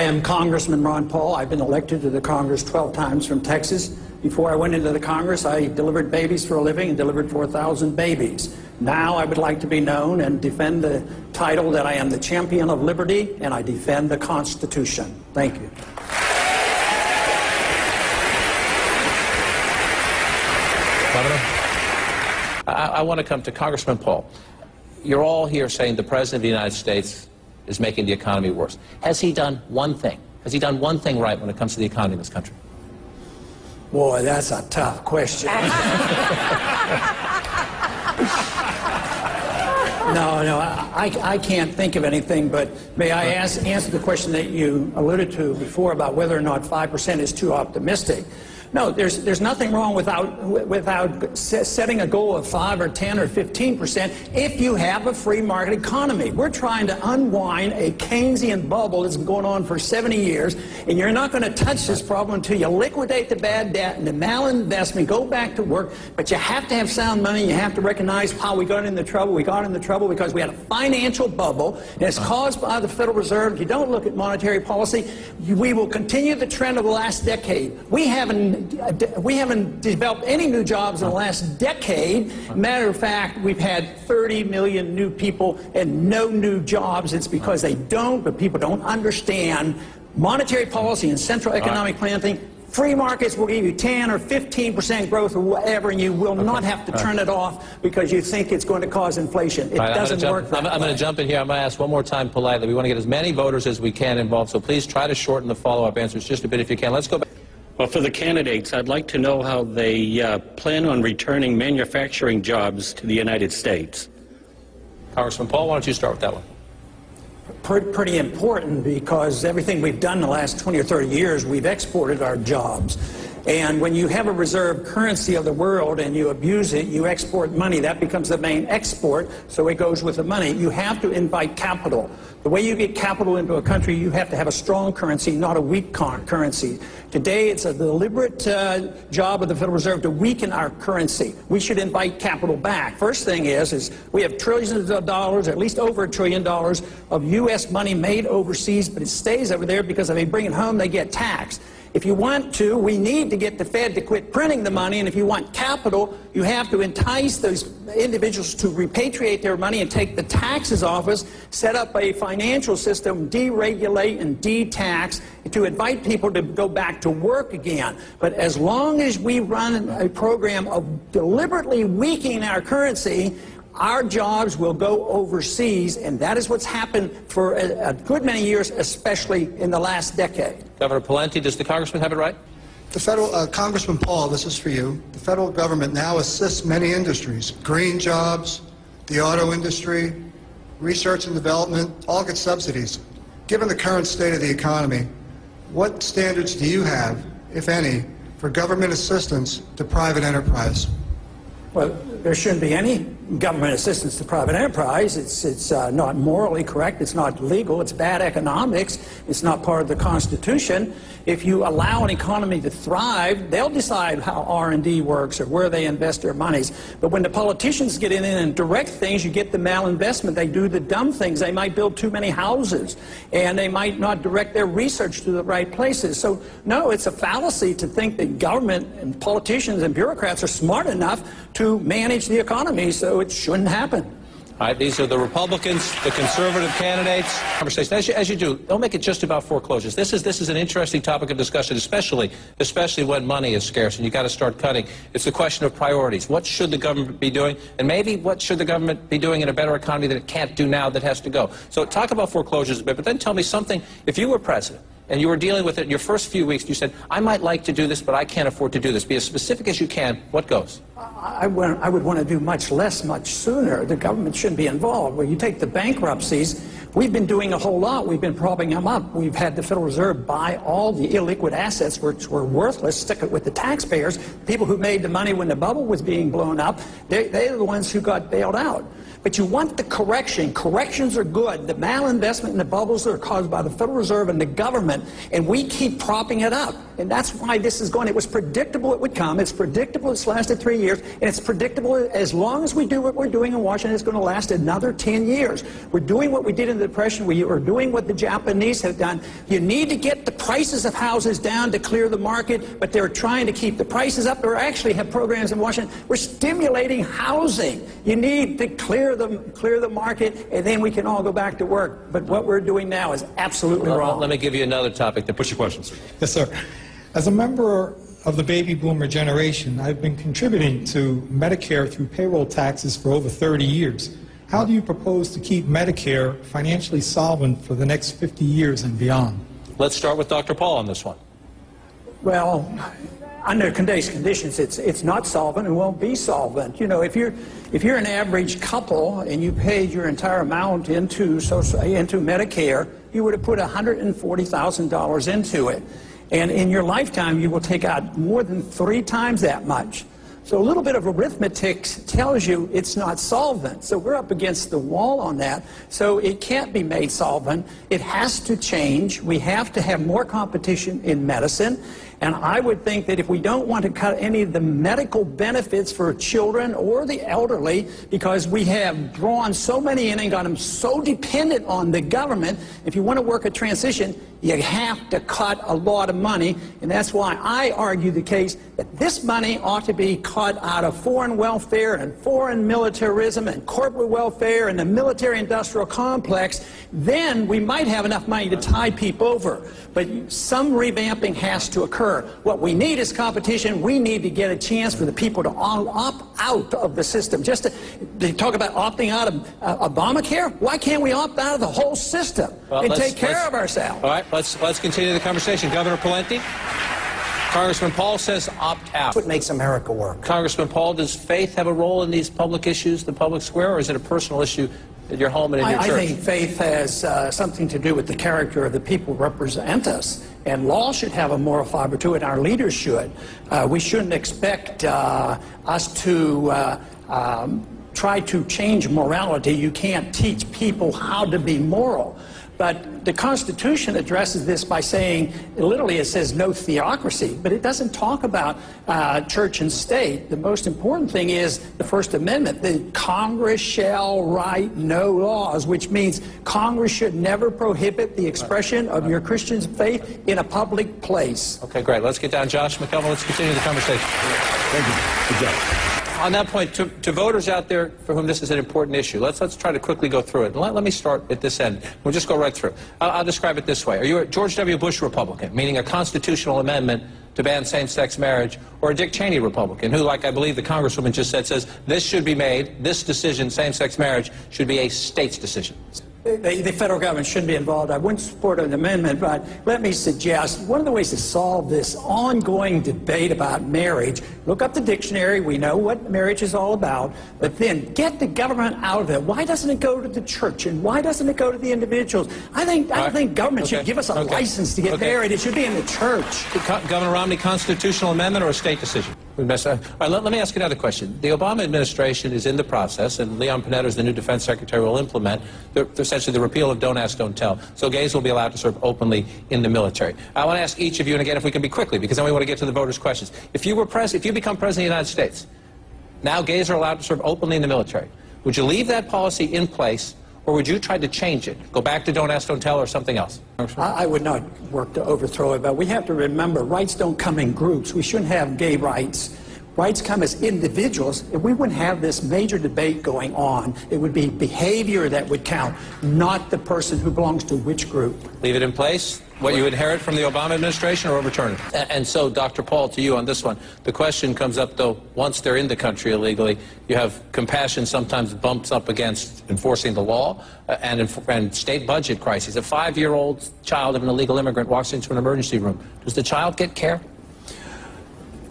am Congressman Ron Paul. I've been elected to the Congress 12 times from Texas. Before I went into the Congress, I delivered babies for a living and delivered 4,000 babies. Now I would like to be known and defend the title that I am the champion of liberty and I defend the Constitution. Thank you. Governor, I want to come to Congressman Paul. You're all here saying the President of the United States is making the economy worse. Has he done one thing? Has he done one thing right when it comes to the economy in this country? Boy, that's a tough question. No, I can't think of anything, but may I answer the question that you alluded to before about whether or not 5% is too optimistic. No, there's nothing wrong without setting a goal of 5 or 10 or 15% if you have a free market economy. We're trying to unwind a Keynesian bubble that's been going on for 70 years, and you're not going to touch this problem until you liquidate the bad debt and the malinvestment, go back to work, but you have to have sound money. You have to recognize how we got into trouble. We got into trouble because we had a financial bubble, and it's caused by the Federal Reserve. If you don't look at monetary policy, we will continue the trend of the last decade. We haven't developed any new jobs in the last decade. Matter of fact, we've had 30 million new people and no new jobs. It's because but people don't understand monetary policy and central economic planning. Free markets will give you 10 or 15% growth or whatever, and you will not have to turn it off because you think it's going to cause inflation. It doesn't work that way. I'm going to jump in here. I'm going to ask one more time politely. We want to get as many voters as we can involved, so please try to shorten the follow-up answers just a bit if you can. Let's go back. Well, for the candidates, I'd like to know how they plan on returning manufacturing jobs to the United States. Congressman Paul, why don't you start with that one? Pretty important, because everything we've done in the last 20 or 30 years, we've exported our jobs. And when you have a reserve currency of the world and you abuse it, you export money. That becomes the main export, so it goes with the money. You have to invite capital. The way you get capital into a country, you have to have a strong currency, not a weak currency. Today, it's a deliberate job of the Federal Reserve to weaken our currency. We should invite capital back. First thing is we have trillions of dollars, at least over $1 trillion, of U.S. money made overseas, but it stays over there because if they bring it home, they get taxed. If you want to, we need to get the Fed to quit printing the money, and if you want capital, you have to entice those individuals to repatriate their money and take the taxes off us, set up a financial system, deregulate and de-tax, to invite people to go back to work again. But as long as we run a program of deliberately weakening our currency, our jobs will go overseas, and that is what's happened for a good many years, especially in the last decade. Governor Pawlenty, does the congressman have it right? The federal, Congressman Paul, this is for you. The federal government now assists many industries, green jobs, the auto industry, research and development, all get subsidies. Given the current state of the economy, what standards do you have, if any, for government assistance to private enterprise? Well, there shouldn't be any government assistance to private enterprise. It's not morally correct. It's not legal. It's bad economics. It's not part of the Constitution. If you allow an economy to thrive, they'll decide how R&D works or where they invest their monies. But when the politicians get in and direct things, you get the malinvestment. They do the dumb things. They might build too many houses, and they might not direct their research to the right places. So, no, it's a fallacy to think that government and politicians and bureaucrats are smart enough to manage the economy, so it shouldn't happen. All right, these are the Republicans, the conservative candidates. Conversation, as you do, don't make it just about foreclosures. This is an interesting topic of discussion, especially when money is scarce and you got to start cutting. It's the question of priorities. What should the government be doing? And maybe what should the government be doing in a better economy that it can't do now that has to go? So talk about foreclosures a bit, but then tell me something. If you were president and you were dealing with it in your first few weeks, you said, I might like to do this, but I can't afford to do this. Be as specific as you can. What goes? I would want to do much less, much sooner. The government shouldn't be involved. When you take the bankruptcies, we've been doing a whole lot. We've been propping them up. We've had the Federal Reserve buy all the illiquid assets which were worthless, stick it with the taxpayers. People who made the money when the bubble was being blown up, they're the ones who got bailed out. But you want the correction. Corrections are good. The malinvestment and the bubbles are caused by the Federal Reserve and the government, and we keep propping it up. And that's why this is going. It was predictable it would come. It's predictable it's lasted 3 years, and it's predictable as long as we do what we're doing in Washington, it's going to last another 10 years. We're doing what we did in the Depression. We are doing what the Japanese have done. You need to get the prices of houses down to clear the market, but they're trying to keep the prices up. Or actually have programs in Washington. We're stimulating housing. You need to clear the market, and then we can all go back to work. But what we're doing now is absolutely wrong. Let me give you another topic. What's your question, sir? Yes, sir. As a member of the baby boomer generation, I've been contributing to Medicare through payroll taxes for over 30 years. How do you propose to keep Medicare financially solvent for the next 50 years and beyond? Let's start with Dr. Paul on this one. Well, under today's conditions, it's not solvent and won't be solvent. You know, if you're an average couple and you paid your entire amount into Medicare, you would have put $140,000 into it. And in your lifetime, you will take out more than 3 times that much. So a little bit of arithmetic tells you it's not solvent. So we're up against the wall on that. So it can't be made solvent. It has to change. We have to have more competition in medicine. And I would think that if we don't want to cut any of the medical benefits for children or the elderly, because we have drawn so many in and got them so dependent on the government, if you want to work a transition, you have to cut a lot of money. And that's why I argue the case that this money ought to be cut out of foreign welfare and foreign militarism and corporate welfare and the military-industrial complex. Then we might have enough money to tide people over. But some revamping has to occur. What we need is competition. We need to get a chance for the people to opt out of the system. Just to talk about opting out of Obamacare, why can't we opt out of the whole system and take care of ourselves? All right, let's continue the conversation. Governor Pawlenty? Congressman Paul says opt out. That's what makes America work. Congressman Paul, does faith have a role in these public issues, the public square, or is it a personal issue at your home and in your church? I think faith has something to do with the character of the people who represent us. And law should have a moral fiber to it, and our leaders should. We shouldn't expect us to try to change morality. You can't teach people how to be moral. But the Constitution addresses this by saying, literally it says no theocracy, but it doesn't talk about church and state. The most important thing is the First Amendment. The Congress shall write no laws, which means Congress should never prohibit the expression of your Christian faith in a public place. Okay, great. Let's get down. Josh McElveen, let's continue the conversation. Thank you. Good job. On that point, to voters out there for whom this is an important issue, let's try to quickly go through it. Let me start at this end. We'll just go right through. I'll describe it this way. Are you a George W. Bush Republican, meaning a constitutional amendment to ban same-sex marriage, or a Dick Cheney Republican, who, like I believe the Congresswoman just said, says this should be made, this decision, same-sex marriage, should be a state's decision? The federal government shouldn't be involved. I wouldn't support an amendment, but let me suggest one of the ways to solve this ongoing debate about marriage, look up the dictionary. We know what marriage is all about, but then get the government out of it. Why doesn't it go to the church, and why doesn't it go to the individuals? I think government should give us a license to get married. It should be in the church. Governor Romney, constitutional amendment or a state decision? All right, let me ask you another question. The Obama administration is in the process, and Leon Panetta, as the new defense secretary, will implement essentially the repeal of Don't Ask, Don't Tell. So gays will be allowed to serve openly in the military. I want to ask each of you, and again, if we can be quickly, because then we want to get to the voters' questions. If you become president of the United States, now gays are allowed to serve openly in the military. Would you leave that policy in place, or would you try to change it? Go back to Don't Ask, Don't Tell, or something else? I would not work to overthrow it, but we have to remember rights don't come in groups. We shouldn't have gay rights. Rights come as individuals. If we wouldn't have this major debate going on, it would be behavior that would count, not the person who belongs to which group. Leave it in place? What you inherit from the Obama administration, or overturn it? And so, Dr. Paul, to you on this one, the question comes up, though, once they're in the country illegally, you have compassion sometimes bumps up against enforcing the law and state budget crises. A 5-year-old child of an illegal immigrant walks into an emergency room. Does the child get care?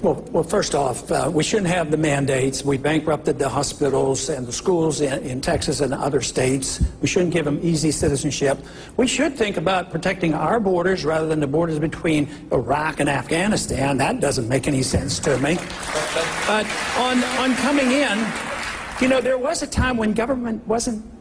Well, first off, we shouldn't have the mandates. We bankrupted the hospitals and the schools in Texas and other states. We shouldn't give them easy citizenship. We should think about protecting our borders rather than the borders between Iraq and Afghanistan. That doesn't make any sense to me. But on coming in, You know, there was a time when government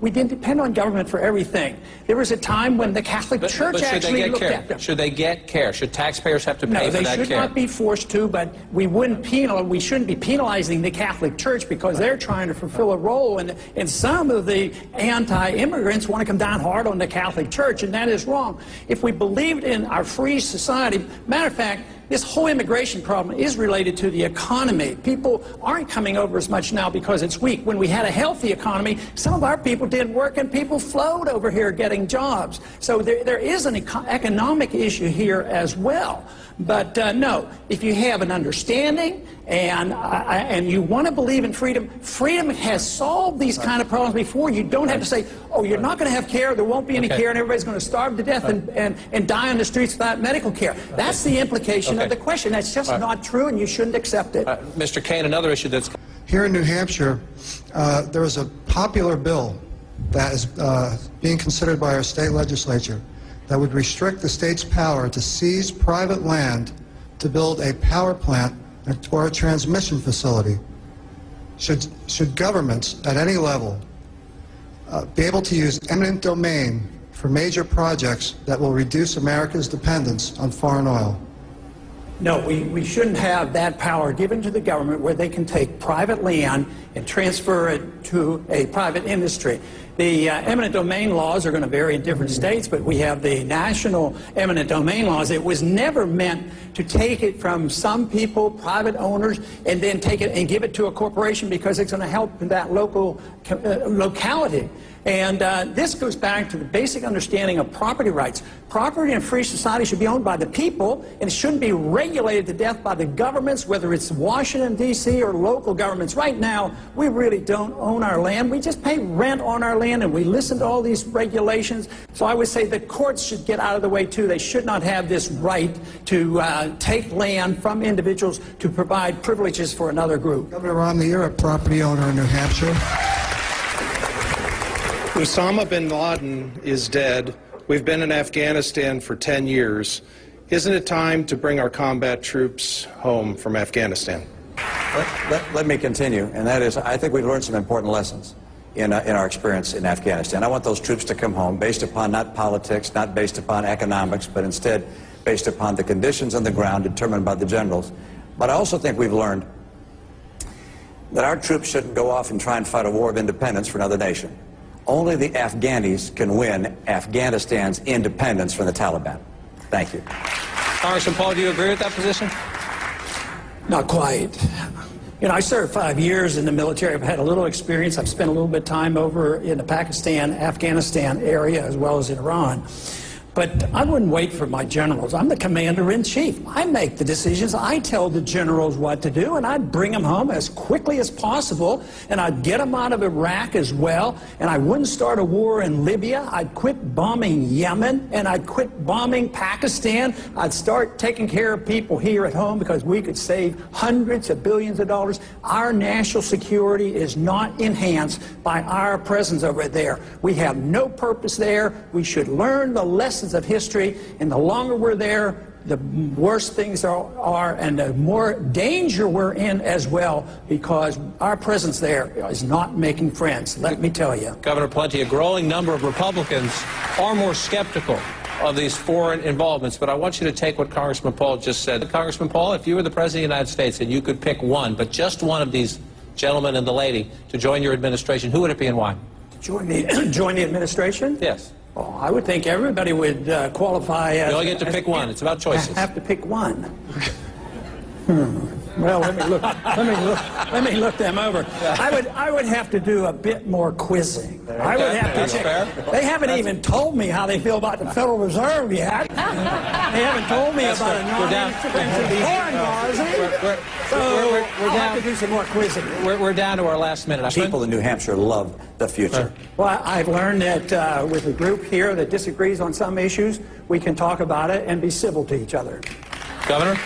we didn't depend on government for everything. There was a time when the Catholic Church actually looked at them. Should they get care? Should taxpayers have to pay for that care? No, they should not be forced to, but we shouldn't be penalizing the Catholic Church because they're trying to fulfill a role, and some of the anti-immigrants want to come down hard on the Catholic Church, and that is wrong. If we believed in our free society, matter of fact, this whole immigration problem is related to the economy. People aren't coming over as much now because it's weak. When we had a healthy economy, some of our people did work and people flowed over here getting jobs. So there is an economic issue here as well. But no, if you have an understanding and you want to believe in freedom, freedom has solved these kind of problems before. You don't have to say, oh, you're not going to have care, there won't be any care, and everybody's going to starve to death and die on the streets without medical care. That's the implication of the question. That's just not true, and you shouldn't accept it. Mr. Kane, another issue that's... Here in New Hampshire, there is a popular bill that is being considered by our state legislature that would restrict the state's power to seize private land to build a power plant or a transmission facility. Should governments at any level be able to use eminent domain for major projects that will reduce America's dependence on foreign oil? No, we shouldn't have that power given to the government where they can take private land and transfer it to a private industry. The eminent domain laws are going to vary in different states, but we have the national eminent domain laws. It was never meant to take it from some people, private owners, and then take it and give it to a corporation because it's going to help in that local locality. And this goes back to the basic understanding of property rights. Property in a free society should be owned by the people, and it shouldn't be regulated to death by the governments, whether it's Washington, D.C. or local governments. Right now, we really don't own our land. We just pay rent on our land, and we listen to all these regulations. So I would say the courts should get out of the way, too. They should not have this right to take land from individuals to provide privileges for another group. Governor Romney, you're a property owner in New Hampshire. Osama bin Laden is dead. We've been in Afghanistan for 10 years. Isn't it time to bring our combat troops home from Afghanistan? Let me continue, and that is, I think we've learned some important lessons in our experience in Afghanistan. I want those troops to come home based upon not politics, not based upon economics, but instead based upon the conditions on the ground determined by the generals. But I also think we've learned that our troops shouldn't go off and try and fight a war of independence for another nation. Only the Afghanis can win Afghanistan's independence from the Taliban. Thank you. Congressman Paul, do you agree with that position? Not quite. You know, I served 5 years in the military. I've had a little experience. I've spent a little bit of time over in the Pakistan, Afghanistan area, as well as in Iran. But I wouldn't wait for my generals. I'm the commander-in-chief. I make the decisions. I tell the generals what to do, and I'd bring them home as quickly as possible, and I'd get them out of Iraq as well, and I wouldn't start a war in Libya. I'd quit bombing Yemen, and I'd quit bombing Pakistan. I'd start taking care of people here at home because we could save hundreds of billions of dollars. Our national security is not enhanced by our presence over there. We have no purpose there. We should learn the lessons of history, and the longer we're there, the worse things are, and the more danger we're in as well, because our presence there is not making friends, let me tell you. Governor Plenty, a growing number of Republicans are more skeptical of these foreign involvements, but I want you to take what Congressman Paul just said. Congressman Paul, if you were the President of the United States and you could pick one, but just one of these gentlemen and the lady to join your administration, who would it be and why? Join the administration? Yes. Oh, I would think everybody would qualify as... You only get to pick one. It's about choices. I have to pick one. Well, let me look them over. I would have to do a bit more quizzing. I would have to check. Fair. They haven't even told me how they feel about the Federal Reserve yet. They haven't told me about a non-intervention of the foreign policy. So we're down. Have to do some more quizzing. We're down to our last minute. People in New Hampshire love the future. Well, I've learned that with a group here that disagrees on some issues, we can talk about it and be civil to each other. Governor?